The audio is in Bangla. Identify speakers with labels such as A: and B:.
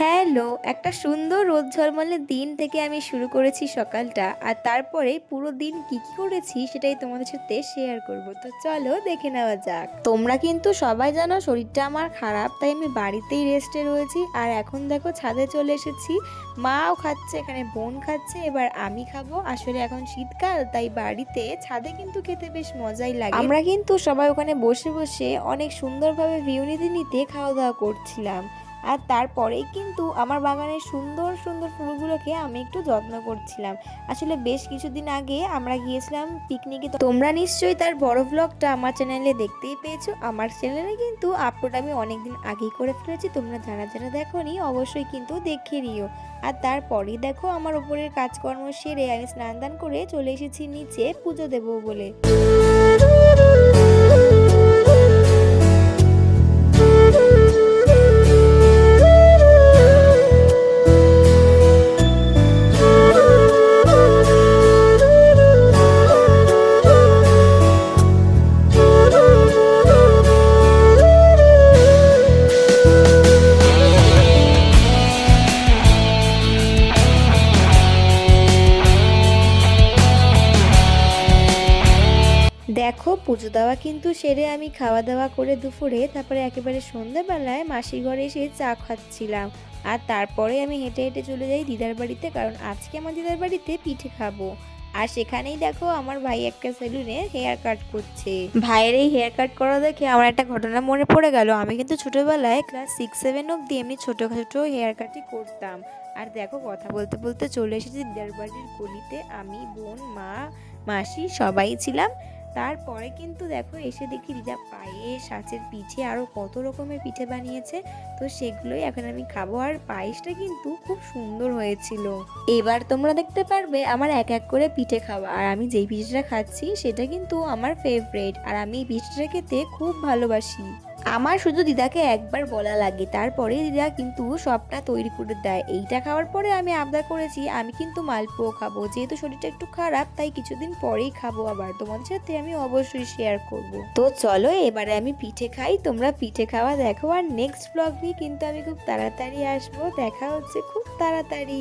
A: হ্যালো, একটা সুন্দর রোদ ঝলমলে দিন থেকে আমি শুরু করেছি সকালটা। আর তারপরে পুরো দিন কি করেছি সেটাই তোমাদের সাথে শেয়ার করব। তো চলো দেখে নেওয়া যাক। তোমরা কিন্তু সবাই জানো শরীরটা আমার খারাপ, তাই আমি বাড়িতেই রেস্টে রয়েছি। আর এখন দেখো ছাদে চলে এসেছি। মাও খাচ্ছে, এখানে বোন খাচ্ছে, এবার আমি খাবো। আসলে এখন শীতকাল, তাই বাড়িতে ছাদে কিন্তু খেতে বেশ মজাই লাগে। আমরা কিন্তু সবাই ওখানে বসে বসে অনেক সুন্দরভাবে ভিউ নিতে নিতে খাওয়া দাওয়া করছিলাম। আর তারপরেই কিন্তু আমার বাগানের সুন্দর সুন্দর ফুলগুলোকে আমি একটু যত্ন করছিলাম। আসলে বেশ কিছুদিন আগে আমরা গিয়েছিলাম পিকনিকে, তোমরা নিশ্চয়ই তার বড় ভ্লগটা আমার চ্যানেলে দেখতেই পেয়েছো। আমার চ্যানেলে কিন্তু আপলোড আমি অনেকদিন আগেই করে ফেলেছি, তোমরা যারা যারা দেখোনি অবশ্যই কিন্তু দেখে নিও। আর তারপরেই দেখো আমার উপরের কাজকর্ম সেরে আমি স্নান দান করে চলে এসেছি নিচে পুজো দেবো বলে। দেখো পুজো দেওয়া কিন্তু সেরে আমি খাওয়া দাওয়া করে দুপুরে তারপরে একেবারে সন্ধ্যাবেলায় মাসির ঘরে এসে চা খাচ্ছিলাম। আর তারপরে আমি হেঁটে হেঁটে চলে যাই দিদার বাড়িতে, কারণ আজকে আমার দিদার বাড়িতে পিঠে খাবো। আর সেখানেই দেখো আমার ভাই একটা সেলুনে হেয়ার কাট করছে। ভাইয়ের এই হেয়ার কাট করা দেখে আমার একটা ঘটনা মনে পড়ে গেল। আমি কিন্তু ছোটবেলায় ক্লাস 6-7 অব্দি এমনি ছোটোখাটো হেয়ার কাটই করতাম। আর দেখো কথা বলতে বলতে চলে এসেছি দিদার বাড়ির গলিতে। আমি, বোন, মা, মাসি সবাই ছিলাম। তারপরে কিন্তু দেখো এসে দেখি দিদা পায়েস, সাঁচের পিঠে, আরো কত রকমের পিঠে বানিয়েছে। তো সেগুলোই এখন আমি খাবো। আর পায়েসটা কিন্তু খুব সুন্দর হয়েছিল। এবার তোমরা দেখতে পারবে আমার এক এক করে পিঠে খাওয়া। আর আমি যেই পিঠেটা খাচ্ছি সেটা কিন্তু আমার ফেভারিট, আর আমি এই পিঠেটা খেতে খুব ভালোবাসি। আমার শুধু দিদাকে একবার বলা লাগে, তারপরে দিদা কিন্তু সবটা তৈরি করে দেয়। এইটা খাওয়ার পরে আমি আবদার করেছি আমি কিন্তু মালপোয়া খাবো, যেহেতু শরীরটা একটু খারাপ তাই কিছুদিন পরেই খাবো। আবার তোমাদের সাথে আমি অবশ্যই শেয়ার করব। তো চলো এবারে আমি পিঠে খাই, তোমরা পিঠে খাওয়া দেখো। আর নেক্সট ব্লগ নিয়ে কিন্তু আমি খুব তাড়াতাড়ি আসবো। দেখা হচ্ছে খুব তাড়াতাড়ি।